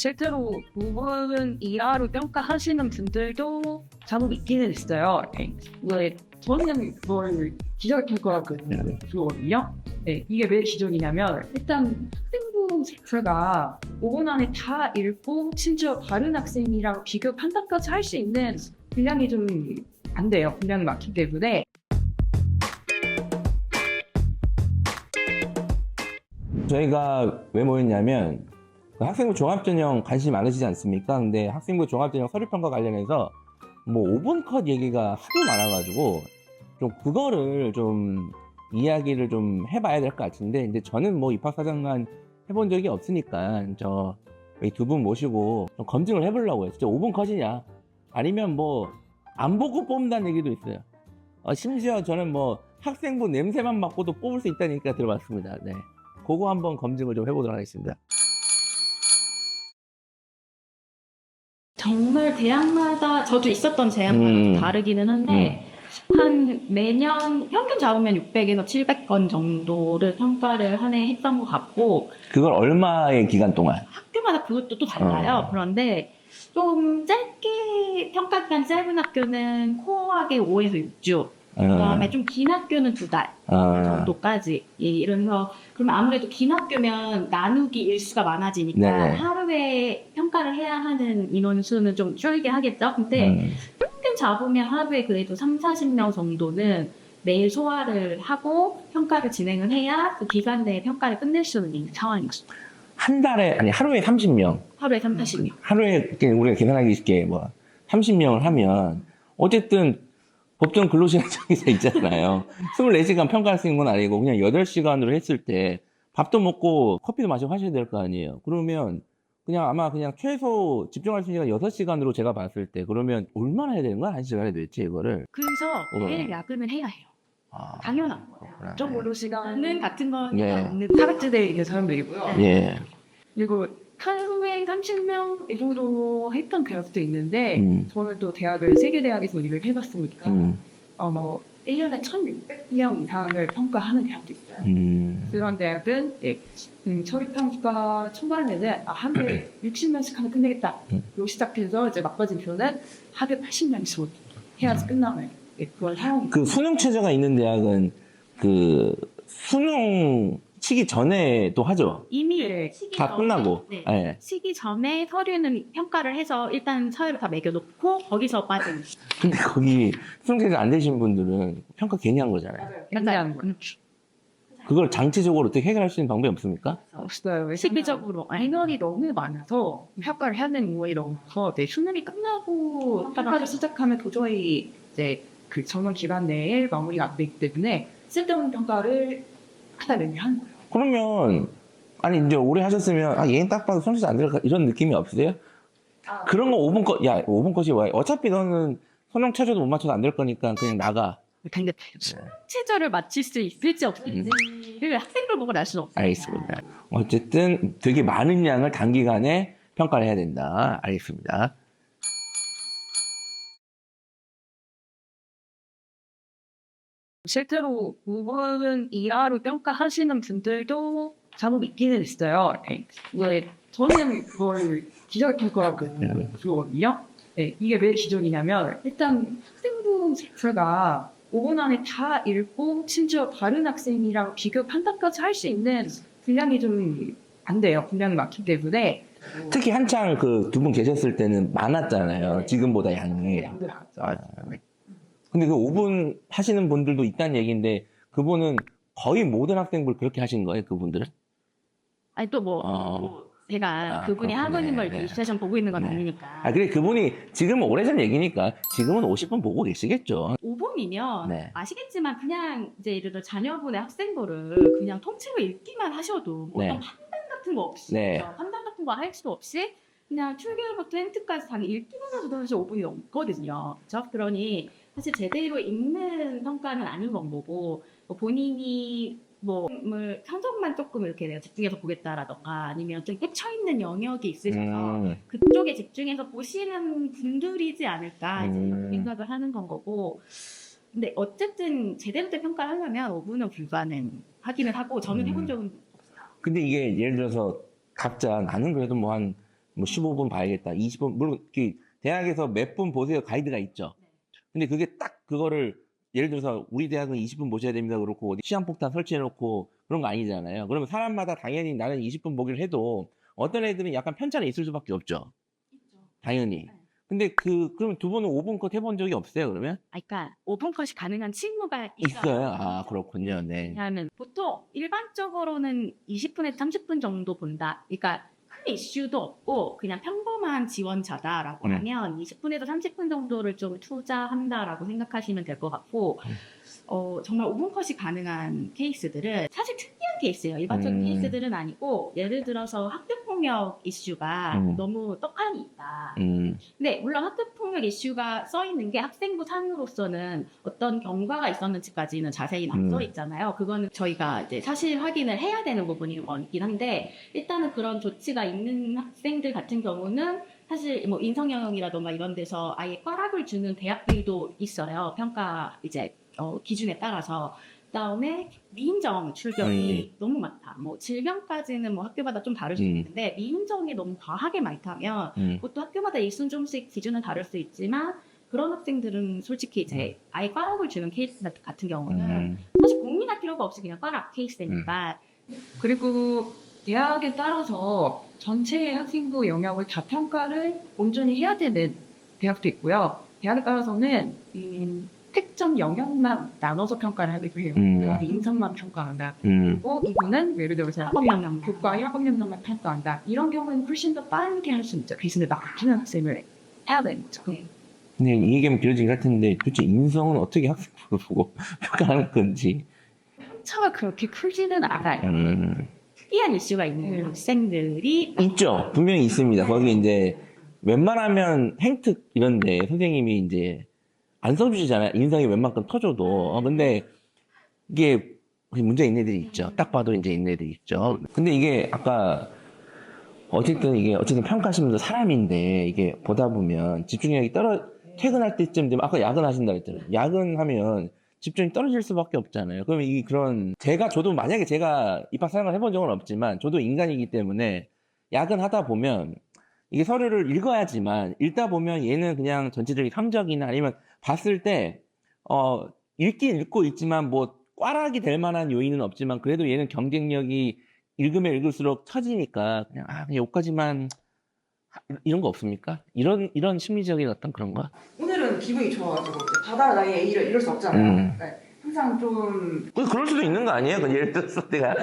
실제로 부분 이하로 평가하시는 분들도 간혹 있기는 있어요. 왜 저는 그걸 기절 평가라고 그러거든요. 네, 이게 왜 기절이냐면 일단 학생부 자체가 5분 안에 다 읽고 심지어 다른 학생이랑 비교 판단까지 할 수 있는 분량이 좀 안 돼요. 분량이 많기 때문에. 저희가 왜 모였냐면 학생부 종합전형 관심 많으시지 않습니까? 근데 학생부 종합전형 서류평가 관련해서 뭐 5분 컷 얘기가 하도 많아가지고 좀 그거를 좀 이야기를 좀 해봐야 될 것 같은데, 근데 저는 뭐 입학사정관 해본 적이 없으니까 저희 두 분 모시고 좀 검증을 해보려고요. 진짜 5분 컷이냐, 아니면 뭐 안 보고 뽑는다는 얘기도 있어요. 심지어 저는 뭐 학생부 냄새만 맡고도 뽑을 수 있다니까 들어봤습니다. 네, 그거 한번 검증을 좀 해보도록 하겠습니다. 정말 대학마다 저도 있었던 제약마다 좀 다르기는 한데 한 매년 평균 잡으면 600에서 700건 정도를 평가를 한 해 했던 것 같고, 그걸 얼마의 기간 동안? 학교마다 그것도 또 달라요. 그런데 좀 짧게 평가 기간 짧은 학교는 코어하게 5에서 6주, 그다음에 좀 긴 학교는 2달 정도까지. 이러면서 그러면 아무래도 긴 학교면 나누기 일수가 많아지니까 네네. 하루에 평가를 해야 하는 인원 수는 좀 줄게 하겠죠. 근데 평균 잡으면 하루에 그래도 3, 40명 정도는 매일 소화를 하고 평가를 진행을 해야 그 기간 내에 평가를 끝낼 수 있는 상황이죠. 한 달에, 아니 하루에 30명. 하루에 3, 40명. 하루에 이렇게 우리가 계산하기 쉽게 뭐 30명을 하면 어쨌든 법정 근로시간 정해져 있잖아요. 24시간 평가할 수 있는 건 아니고 그냥 8시간으로 했을 때 밥도 먹고 커피도 마시고 하셔야 될 거 아니에요. 그러면 그냥 아마 그냥 최소 집중할 수 있는 시간 6시간으로 제가 봤을 때, 그러면 얼마나 해야 되는 거야? 1시간에 도대체 이거를? 그래서 매일 야근을 해야 해요. 당연한 거예요. 좀 오른 시간은 같은 건 네. 없는 사각지대에 있는 사람들이고요. 예. 그리고 하루에 30명 이 정도 했던 대학도 있는데 저는 또 대학을 세계대학에서 일을 해봤으니까 뭐 1년에 1,600명 이상을 평가하는 대학도 있어요. 그런 대학은 처리평가 초반에는 하루에 60명씩 하면 끝내겠다. 요 시작해서 이제 막바지표는 하루에 80명씩 해야지 끝나면 그걸 사용이 그 수능 체제가 있는 대학은 그 수능 치기 전에 또 하죠. 이미 네. 시기 다 전에, 끝나고. 네. 예. 시기 전에 서류는 평가를 해서 일단 서류를 다 매겨놓고 거기서 빠지는. 근데 거기 수능 체제 안 되신 분들은 평가 괜히 한 거잖아요. 굉장한 거예요. 그걸 장치적으로 어떻게 해결할 수 있는 방법이 없습니까? 없어요. 시기적으로. 인원이 너무 많아서 평가를 해야 되는 거에 너무서 수능이 끝나고 평가를 시작하면 도저히 이제 그 정원 기간 내에 마무리가 안 되기 때문에 쓸데없는 평가를 하다 보면 하는 거예요. 그러면 아니 이제 오래 하셨으면 얘는 딱 봐도 손짓 안 들어가 이런 느낌이 없으세요? 그런 거 5분 컷, 야 5분 컷이 와. 어차피 너는 수능 체제도 못 맞춰도 안 될 거니까 그냥 나가. 근데 체제를 맞출 수 있을지 없을지를 학생들 보고 알 수는 없어요. 알겠습니다. 어쨌든 되게 많은 양을 단기간에 평가를 해야 된다. 알겠습니다. 실제로 5분 이하로 평가하시는 분들도 간혹 있기는 있어요. 왜 저는 그걸 기절 평가라고 그러거든요. 네, 이게 왜 기절이냐면 일단 학생부 자체가 5분 안에 다 읽고 심지어 다른 학생이랑 비교 판단까지 할 수 있는 분량이 좀 안 돼요. 분량이 많기 때문에. 특히 한창 그 두 분 계셨을 때는 많았잖아요. 지금보다 양이. 근데 그 5분 하시는 분들도 있다는 얘기인데 그분은 거의 모든 학생부를 그렇게 하신 거예요, 그분들은? 아니 또 제가 그분이 하고 있는 걸 리액션 보고 있는 건 아니니까. 그래, 그분이 지금은 오래전 얘기니까 지금은 50분 보고 계시겠죠. 5분이면 네. 아시겠지만 그냥 이제 예를 들어 자녀분의 학생부를 그냥 통째로 읽기만 하셔도 뭐 네. 어떤 판단 같은 거 없이 네. 판단 같은 거 할 수 없이 그냥 출결부터 엔트까지 다 읽기만 해도 사실 5분이 넘거든요. 그렇죠? 그러니 사실 제대로 읽는 평가는 아닌 건 거고, 뭐 본인이 성적만 조금 이렇게 내가 집중해서 보겠다라던가 아니면 좀 꽂혀 있는 영역이 있으셔서 그쪽에 집중해서 보시는 분들이지 않을까 이제 이렇게 생각을 하는 건 거고. 근데 어쨌든 제대로 된 평가를 하려면 5분은 불가능하기는 하고 저는 해본 적은 없어요. 근데 이게 예를 들어서 각자 나는 그래도 뭐 한 뭐 15분 봐야겠다, 20분, 물론 대학에서 몇 분 보세요 가이드가 있죠. 근데 그게 딱 그거를 예를 들어서 우리 대학은 20분 보셔야 됩니다 그렇고 어디 시한폭탄 설치해놓고 그런 거 아니잖아요. 그러면 사람마다 당연히 나는 20분 보기를 해도 어떤 애들은 약간 편차는 있을 수밖에 없죠. 당연히. 근데 그러면 두 분은 5분 컷 해본 적이 없어요 그러면? 그러니까 5분 컷이 가능한 친구가 있어요. 아 그렇군요. 네. 왜냐하면 보통 일반적으로는 20분에서 30분 정도 본다. 그러니까 큰 이슈도 없고 그냥 평범한 지원자다라고 하면 20분에서 30분 정도를 좀 투자한다라고 생각하시면 될 것 같고 정말 5분 컷이 가능한 케이스들은 사실 특이한 케이스예요. 일반적인 케이스들은 아니고 예를 들어서 학교폭력 이슈가 너무 떡하니 있다. 근데 물론 학교폭력 이슈가 써 있는 게 학생부 상으로서는 어떤 경과가 있었는지까지는 자세히 안 써 있잖아요. 그거는 저희가 이제 사실 확인을 해야 되는 부분이 많긴 한데 일단은 그런 조치가 있는 학생들 같은 경우는 사실 뭐 인성영역이라던가 이런 데서 아예 꽈락을 주는 대학들도 있어요. 평가 이제 기준에 따라서. 그다음에 미인정 출결이 너무 많다. 뭐 질병까지는 뭐 학교마다 좀 다를 수 있는데 미인정이 너무 과하게 많다면 그것도 학교마다 일순 좀씩 기준은 다를 수 있지만 그런 학생들은 솔직히 이제 아예 꽈락을 주는 케이스 같은 경우는 사실 고민할 필요가 없이 그냥 꽈락 케이스니까. 그리고 대학에 따라서 전체 학생부 영역을 다 평가를 온전히 해야 되는 대학도 있고요. 대학에 따라서는 특정 영역만 나눠서 평가를 하기도 해요. 인성만 평가한다. 그리고 이분은 예를 들어서 학업영역. 교과 학업영역만 평가한다. 이런 경우는 훨씬 더 빠르게 할 수 있죠. 대신에 나중에 학생을 해야 되는 거죠. 근데 이 얘기하면 길어지긴 할 텐데 도대체 인성은 어떻게 학생부를 보고 평가하는 건지. 차가 그렇게 크지는 않아요. 특이한 이슈가 있는 학생들이 있죠. 분명히 있습니다. 거기 이제 웬만하면 행특 이런데 선생님이 이제 안 써주시잖아요. 인성이 웬만큼 터져도. 근데 이게 문제 있는 애들이 있죠. 딱 봐도 이제 있는 애들이 있죠. 근데 이게 아까 어쨌든 평가하시면서 사람인데 이게 보다 보면 집중력이 퇴근할 때쯤 되면 아까 야근하신다 그랬잖아요. 야근하면 집중이 떨어질 수밖에 없잖아요. 그러면 저도 만약에 제가 입학 사정을 해본 적은 없지만 저도 인간이기 때문에 야근하다 보면 이게 서류를 읽어야지만 읽다 보면 얘는 그냥 전체적인 성적이나 아니면 봤을 때 읽긴 읽고 있지만 뭐 꽈락이 될 만한 요인은 없지만 그래도 얘는 경쟁력이 읽으면 읽을수록 처지니까 그냥 여기까지만 이런 거 없습니까? 이런 심리적인 어떤 그런 거? 오늘은 기분이 좋아가지고 바다라 나의 A를 이럴 수 없잖아요. 네. 항상 좀 그럴 수도 있는 거 아니에요? 예를 들어서 내가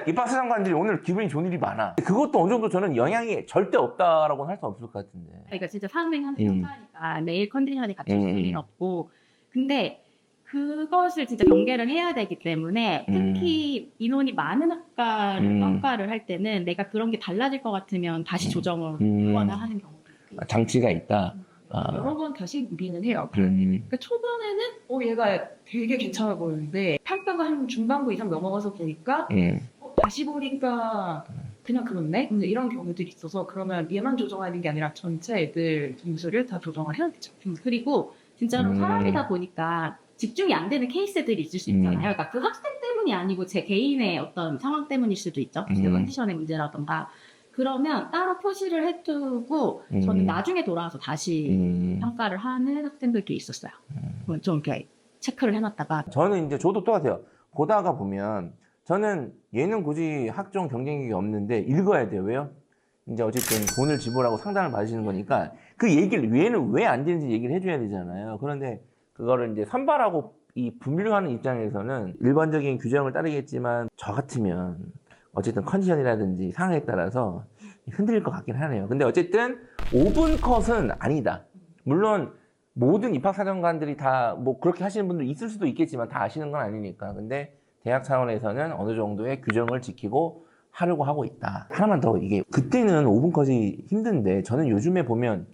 입학사정관들이 오늘 기분이 좋은 일이 많아. 그것도 어느 정도 저는 영향이 절대 없다라고는 할 수 없을 것 같은데. 그러니까 진짜 사람하는 평가니까 매일 컨디션이 같을 수는 없고 근데 그것을 진짜 경계를 해야 되기 때문에 특히 인원이 많은 학과를 평가를 할 때는 내가 그런 게 달라질 것 같으면 다시 조정을 하거나 하는 경우도 있고. 장치가 있다. 여러 번 다시 무기는 해요. 그러니까 초반에는 얘가 되게 괜찮아 보이는데 평가가 한 중반부 이상 넘어가서 보니까 다시 보니까 그냥 그렇네? 근데 이런 경우들이 있어서 그러면 얘만 조정하는 게 아니라 전체 애들 점수를 다 조정을 해야 되죠. 그리고 진짜로 사람이다 보니까 집중이 안 되는 케이스들이 있을 수 있잖아요. 그러니까 그 학생 때문이 아니고 제 개인의 어떤 상황 때문일 수도 있죠. 제 컨디션의 문제라던가. 그러면 따로 표시를 해두고 저는 나중에 돌아와서 다시 평가를 하는 학생들도 있었어요. 좀 이렇게 체크를 해놨다가. 저도 똑같아요. 보다가 보면 저는 얘는 굳이 학종 경쟁력이 없는데 읽어야 돼요. 왜요? 이제 어쨌든 돈을 지불하고 상담을 받으시는 거니까 그 얘기를 얘는 왜 안 되는지 얘기를 해줘야 되잖아요. 그런데 그거를 이제 선발하고 이 분류하는 입장에서는 일반적인 규정을 따르겠지만 저 같으면 어쨌든 컨디션이라든지 상황에 따라서 흔들릴 것 같긴 하네요. 근데 어쨌든 5분 컷은 아니다. 물론 모든 입학사정관들이 다 뭐 그렇게 하시는 분들 있을 수도 있겠지만 다 아시는 건 아니니까. 근데 대학 차원에서는 어느 정도의 규정을 지키고 하려고 하고 있다. 하나만 더 이게 그때는 5분 컷이 힘든데 저는 요즘에는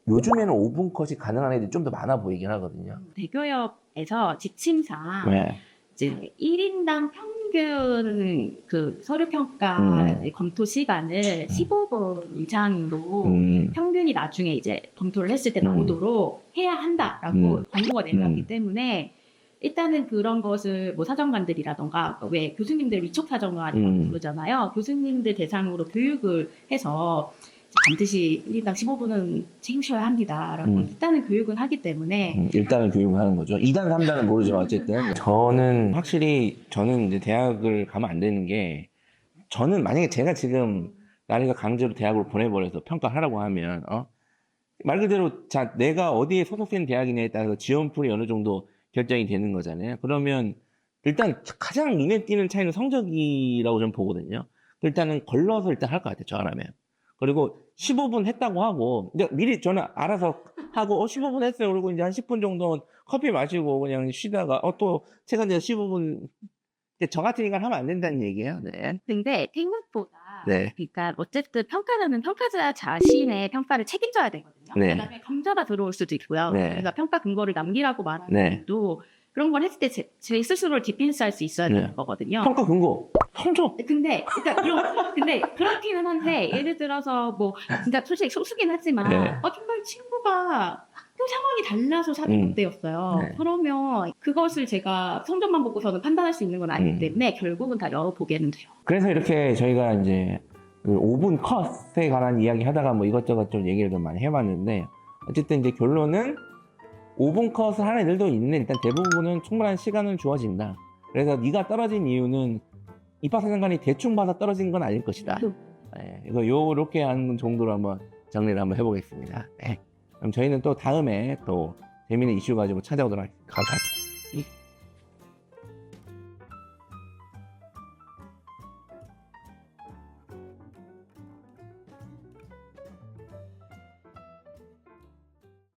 5분 컷이 가능한 애들이 좀 더 많아 보이긴 하거든요. 대교협에서 지침상 네. 이제 1인당 평균 그 서류평가 검토 시간을 15분 이상으로 평균이 나중에 이제 검토를 했을 때 나오도록 해야 한다라고 권고가 내려왔기 때문에 일단은 그런 것을 뭐 사정관들이라던가 왜 교수님들 위촉사정관이라고 부르잖아요. 교수님들 대상으로 교육을 해서 반드시 1인당 15분은 챙기셔야 합니다라고 일단은 교육은 하기 때문에 일단은 교육을 하는 거죠. 2단, 3단은 모르지만 어쨌든 저는 확실히 저는 이제 대학을 가면 안 되는 게 저는 만약에 제가 지금 나리가 강제로 대학으로 보내버려서 평가하라고 하면 말 그대로 자 내가 어디에 소속된 대학이냐에 따라서 지원풀이 어느 정도 결정이 되는 거잖아요. 그러면 일단 가장 눈에 띄는 차이는 성적이라고 저는 보거든요. 일단은 걸러서 일단 할 것 같아요. 저라면. 그리고 15분 했다고 하고 미리 저는 알아서 하고 15분 했어요. 그리고 이제 한 10분 정도 커피 마시고 그냥 쉬다가 또 제가 이제 15분 저 같은 인간 하면 안 된다는 얘기예요. 네. 근데 생각보다 네. 그러니까 어쨌든 평가자는 평가자 자신의 평가를 책임져야 되거든요. 네. 그다음에 감자가 들어올 수도 있고요. 네. 그러니까 평가 근거를 남기라고 말하는 네. 것도 그런 걸 했을 때 제 스스로를 디펜스할 수 있어야 네. 되는 거거든요. 평가 근거 성적. 근데 그렇기는 한데 예를 들어서 뭐 진짜 솔직히 소수긴 하지만 네. 정말 친구가 학교 상황이 달라서 사는 못되었어요. 네. 그러면 그것을 제가 성적만 보고서는 판단할 수 있는 건 아니기 때문에 결국은 다 열어보게는 돼요. 그래서 이렇게 저희가 이제 그 5분 컷에 관한 이야기 하다가 뭐 이것저것 좀 얘기를 좀 많이 해봤는데 어쨌든 이제 결론은 5분 컷을 하는 애들도 있는데 일단 대부분은 충분한 시간은 주어진다. 그래서 네가 떨어진 이유는 입학사정관이 대충 봐서 떨어진 건 아닐 것이다. 네, 이거 요렇게 하는 정도로 한번 정리를 한번 해보겠습니다. 네. 그럼 저희는 또 다음에 또 재미있는 이슈 가지고 찾아오도록 하겠습니다. 감사합니다.